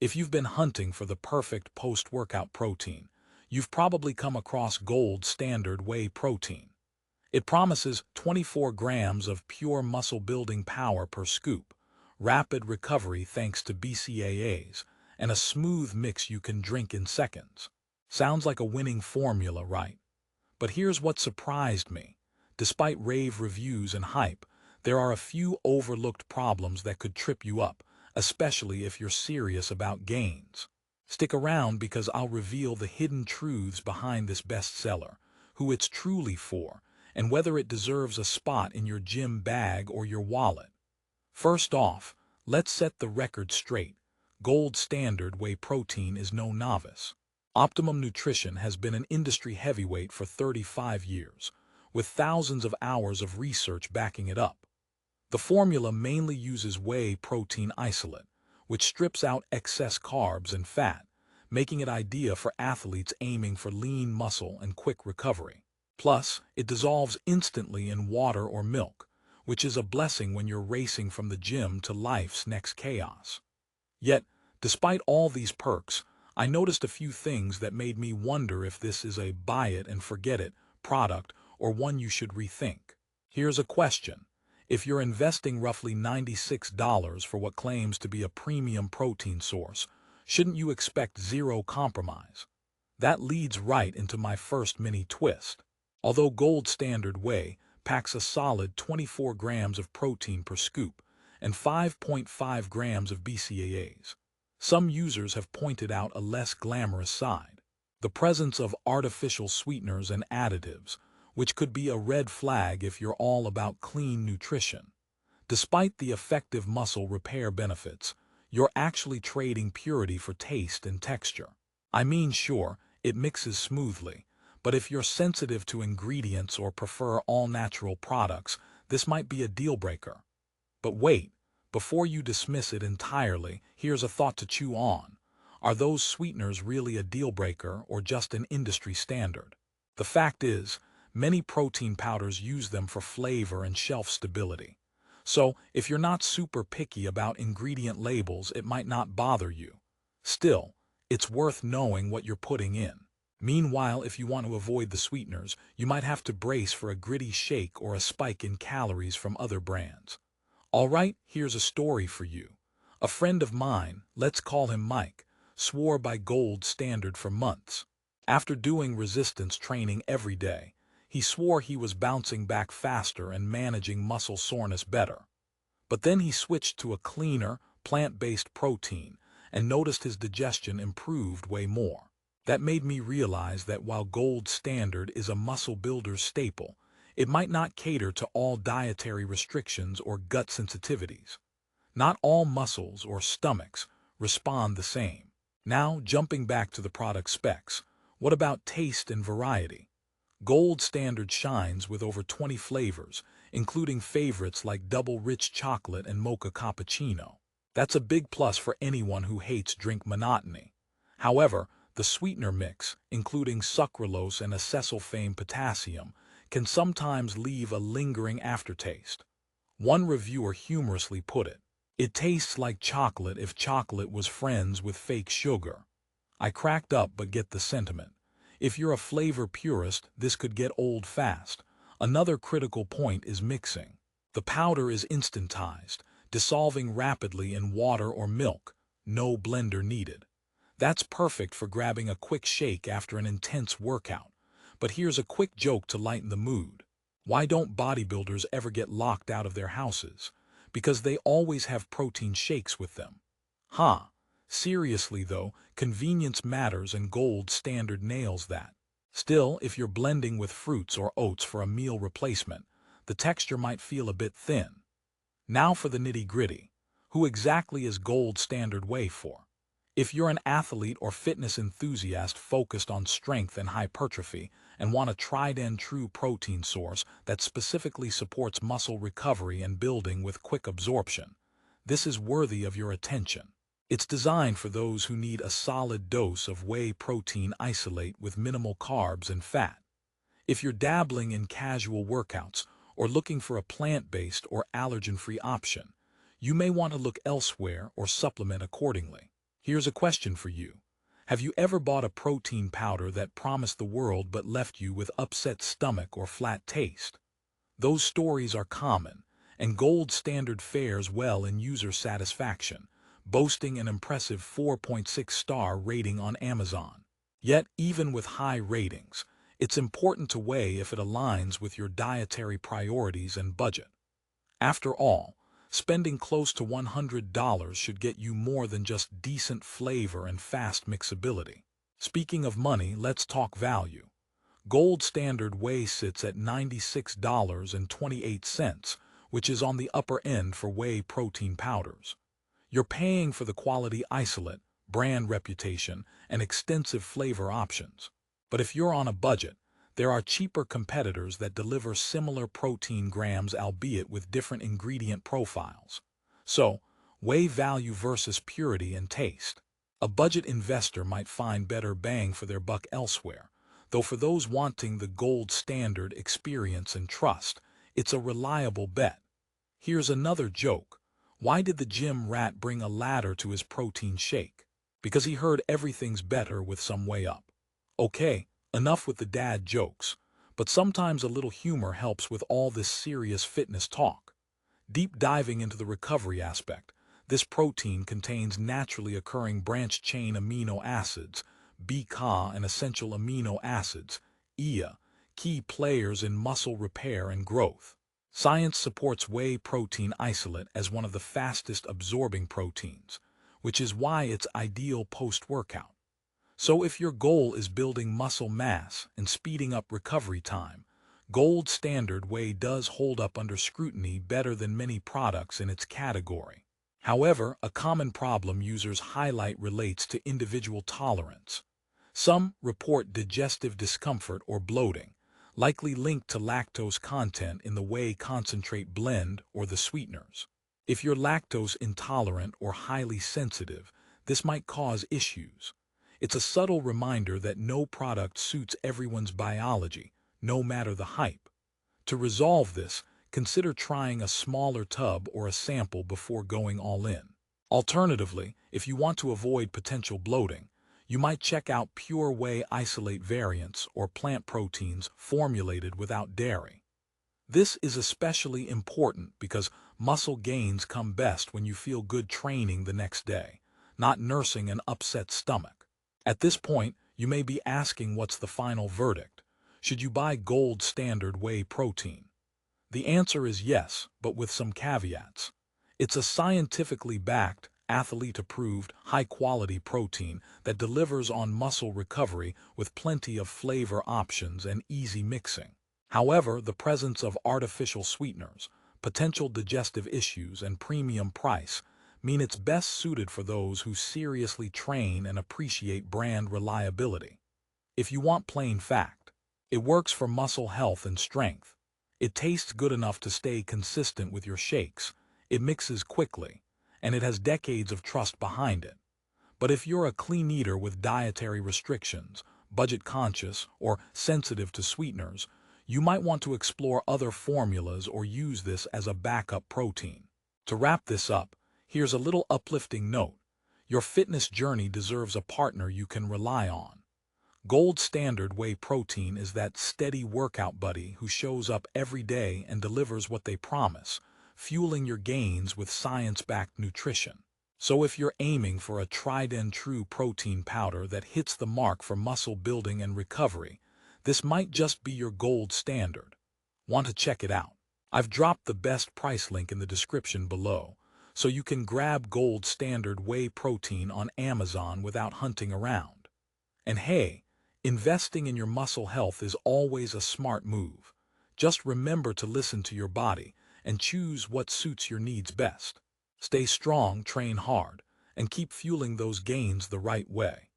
If you've been hunting for the perfect post-workout protein, you've probably come across Gold Standard Whey Protein. It promises 24 grams of pure muscle-building power per scoop, rapid recovery thanks to BCAAs, and a smooth mix you can drink in seconds. Sounds like a winning formula, right? But here's what surprised me. Despite rave reviews and hype, there are a few overlooked problems that could trip you up, especially if you're serious about gains. Stick around because I'll reveal the hidden truths behind this bestseller, who it's truly for, and whether it deserves a spot in your gym bag or your wallet. First off, let's set the record straight. Gold Standard Whey Protein is no novice. Optimum Nutrition has been an industry heavyweight for 35 years, with thousands of hours of research backing it up. The formula mainly uses whey protein isolate, which strips out excess carbs and fat, making it ideal for athletes aiming for lean muscle and quick recovery. Plus, it dissolves instantly in water or milk, which is a blessing when you're racing from the gym to life's next chaos. Yet, despite all these perks, I noticed a few things that made me wonder if this is a buy-it-and-forget-it product or one you should rethink. Here's a question. If you're investing roughly $96 for what claims to be a premium protein source, shouldn't you expect zero compromise? That leads right into my first mini twist. Although Gold Standard Whey packs a solid 24 grams of protein per scoop and 5.5 grams of BCAAs, some users have pointed out a less glamorous side: the presence of artificial sweeteners and additives, which could be a red flag if you're all about clean nutrition. Despite the effective muscle repair benefits, you're actually trading purity for taste and texture. I mean, sure, it mixes smoothly, but if you're sensitive to ingredients or prefer all-natural products, this might be a deal-breaker. But wait, before you dismiss it entirely, here's a thought to chew on. Are those sweeteners really a deal-breaker or just an industry standard? The fact is, many protein powders use them for flavor and shelf stability. So, if you're not super picky about ingredient labels, it might not bother you. Still, it's worth knowing what you're putting in. Meanwhile, if you want to avoid the sweeteners, you might have to brace for a gritty shake or a spike in calories from other brands. Alright, here's a story for you. A friend of mine, let's call him Mike, swore by Gold Standard for months. After doing resistance training every day, he swore he was bouncing back faster and managing muscle soreness better. But then he switched to a cleaner, plant-based protein and noticed his digestion improved way more. That made me realize that while Gold Standard is a muscle builder's staple, it might not cater to all dietary restrictions or gut sensitivities. Not all muscles or stomachs respond the same. Now, jumping back to the product specs, what about taste and variety? Gold Standard shines with over 20 flavors, including favorites like double rich chocolate and mocha cappuccino. That's a big plus for anyone who hates drink monotony. However, the sweetener mix, including sucralose and acesulfame potassium, can sometimes leave a lingering aftertaste. One reviewer humorously put it, "It tastes like chocolate if chocolate was friends with fake sugar." I cracked up but get the sentiment. If you're a flavor purist, this could get old fast. Another critical point is mixing. The powder is instantized, dissolving rapidly in water or milk. No blender needed. That's perfect for grabbing a quick shake after an intense workout. But here's a quick joke to lighten the mood. Why don't bodybuilders ever get locked out of their houses? Because they always have protein shakes with them. Huh. Seriously though, convenience matters and Gold Standard nails that. Still, if you're blending with fruits or oats for a meal replacement, the texture might feel a bit thin. Now for the nitty-gritty. Who exactly is Gold Standard Whey for? If you're an athlete or fitness enthusiast focused on strength and hypertrophy and want a tried-and-true protein source that specifically supports muscle recovery and building with quick absorption, this is worthy of your attention. It's designed for those who need a solid dose of whey protein isolate with minimal carbs and fat. If you're dabbling in casual workouts or looking for a plant-based or allergen-free option, you may want to look elsewhere or supplement accordingly. Here's a question for you. Have you ever bought a protein powder that promised the world but left you with upset stomach or flat taste? Those stories are common, and Gold Standard fares well in user satisfaction, boasting an impressive 4.6-star rating on Amazon. Yet, even with high ratings, it's important to weigh if it aligns with your dietary priorities and budget. After all, spending close to $100 should get you more than just decent flavor and fast mixability. Speaking of money, let's talk value. Gold Standard Whey sits at $96.28, which is on the upper end for whey protein powders. You're paying for the quality isolate, brand reputation, and extensive flavor options. But if you're on a budget, there are cheaper competitors that deliver similar protein grams albeit with different ingredient profiles. So, weigh value versus purity and taste. A budget investor might find better bang for their buck elsewhere, though for those wanting the gold standard experience and trust, it's a reliable bet. Here's another joke. Why did the gym rat bring a ladder to his protein shake? Because he heard everything's better with some way up. Okay, enough with the dad jokes, but sometimes a little humor helps with all this serious fitness talk. Deep diving into the recovery aspect, this protein contains naturally occurring branched-chain amino acids, BCA and essential amino acids, EA, key players in muscle repair and growth. Science supports whey protein isolate as one of the fastest absorbing proteins, which is why it's ideal post-workout. So if your goal is building muscle mass and speeding up recovery time, Gold Standard Whey does hold up under scrutiny better than many products in its category. However, a common problem users highlight relates to individual tolerance. Some report digestive discomfort or bloating, likely linked to lactose content in the whey concentrate blend or the sweeteners. If you're lactose intolerant or highly sensitive, this might cause issues. It's a subtle reminder that no product suits everyone's biology, no matter the hype. To resolve this, consider trying a smaller tub or a sample before going all in. Alternatively, if you want to avoid potential bloating, you might check out pure whey isolate variants or plant proteins formulated without dairy. This is especially important because muscle gains come best when you feel good training the next day, not nursing an upset stomach. At this point, you may be asking what's the final verdict. Should you buy Gold Standard Whey Protein? The answer is yes, but with some caveats. It's a scientifically backed, athlete-approved, high-quality protein that delivers on muscle recovery with plenty of flavor options and easy mixing. However, the presence of artificial sweeteners, potential digestive issues, and premium price mean it's best suited for those who seriously train and appreciate brand reliability. If you want plain fact, it works for muscle health and strength. It tastes good enough to stay consistent with your shakes, it mixes quickly, and it has decades of trust behind it. But if you're a clean eater with dietary restrictions, budget-conscious, or sensitive to sweeteners, you might want to explore other formulas or use this as a backup protein. To wrap this up, here's a little uplifting note. Your fitness journey deserves a partner you can rely on. Gold Standard Whey Protein is that steady workout buddy who shows up every day and delivers what they promise, fueling your gains with science-backed nutrition. So if you're aiming for a tried-and-true protein powder that hits the mark for muscle building and recovery, this might just be your gold standard. Want to check it out? I've dropped the best price link in the description below, so you can grab Gold Standard Whey Protein on Amazon without hunting around. And hey, investing in your muscle health is always a smart move. Just remember to listen to your body and choose what suits your needs best. Stay strong, train hard, and keep fueling those gains the right way.